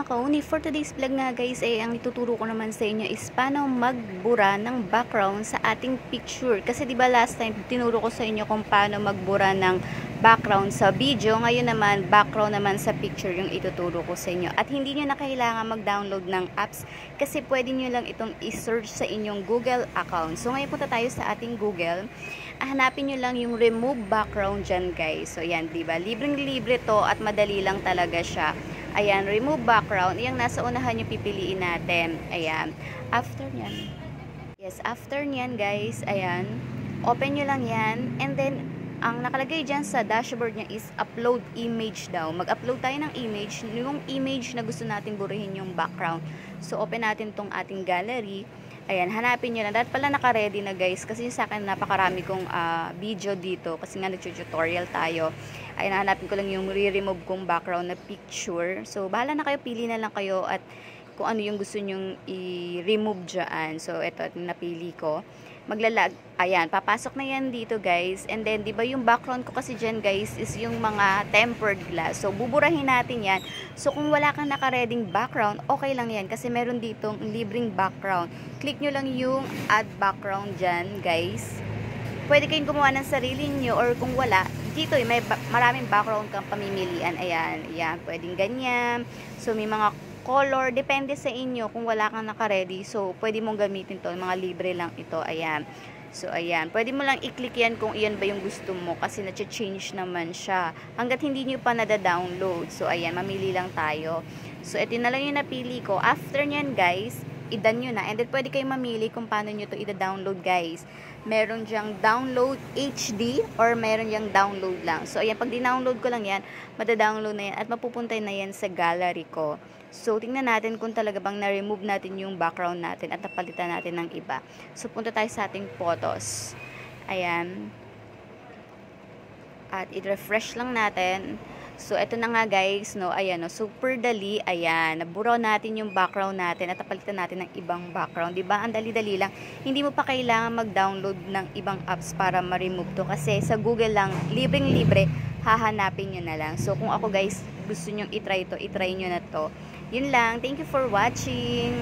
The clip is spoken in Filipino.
mga kauni, for today's vlog nga guys, ang ituturo ko naman sa inyo is paano magbura ng background sa ating picture. Kasi diba last time, tinuro ko sa inyo kung paano magbura ng background sa video. Ngayon naman, background naman sa picture yung ituturo ko sa inyo. At hindi nyo na kailangan mag-download ng apps kasi pwede nyo lang itong i-search sa inyong Google account. So ngayon punta tayo sa ating Google. Hanapin nyo lang yung remove background dyan guys. So yan, diba? Libreng-libre to at madali lang talaga siya. Ayan, remove background. Yung nasa unahan yung pipiliin natin. Ayan. After nyan. Yes, after nyan guys. Ayan. Open nyo lang yan. And then, ang nakalagay dyan sa dashboard niya is upload image daw. Mag-upload tayo ng image. Yung image na gusto natin burihin yung background. So, open natin tong ating gallery. Ayan, hanapin nyo na. Dapat pala naka-ready na guys. Kasi sa akin napakarami kong video dito. Kasi nga nag-tutorial tayo. Ayan, hanapin ko lang yung re-remove kong background na picture. So, bahala na kayo. Pili na lang kayo at kung ano yung gusto nyong i-remove dyan. So, ito, napili ko. Maglalag. Ayan, papasok na yan dito guys. And then, di ba yung background ko kasi dyan guys is yung mga tempered glass. So, buburahin natin yan. So, kung wala kang naka-reading background, okay lang yan. Kasi meron ditong libreng background. Click nyo lang yung add background dyan guys. Pwede kayong gumawa ng sarili nyo or kung wala, dito may maraming background kang pamimilian. Ayan, ayan, pwedeng ganyan. So, may mga color, depende sa inyo kung wala kang naka-ready. So, pwede mong gamitin to. Mga libre lang ito. Ayan. So, ayan. Pwede mo lang i-click yan kung iyan ba yung gusto mo kasi na-change naman siya. Hanggat hindi nyo pa nada-download. So, ayan. Mamili lang tayo. So, ito na lang yung napili ko. After nyan, guys, i-done nyo na. And then, pwede kayong mamili kung paano nyo to i-download, guys. Meron dyang download HD or meron dyang download lang. So, ayan. Pag di-download ko lang yan, mada-download na yan at mapupuntay na yan sa gallery ko. So, tingnan natin kung talaga bang na-remove natin yung background natin at napalitan natin ng iba. So, punta tayo sa ating photos. Ayan. At i-refresh lang natin. So, eto na nga guys, no, ayan, no, super dali, ayan, naburaw natin yung background natin at napalitan natin ng ibang background, diba? Ang dali-dali lang. Hindi mo pa kailangan mag-download ng ibang apps para ma-remove to kasi sa Google lang, libreng-libre, hahanapin nyo na lang. So, kung ako guys, gusto nyo i-try to, i-try nyo na to. Yun lang. Thank you for watching.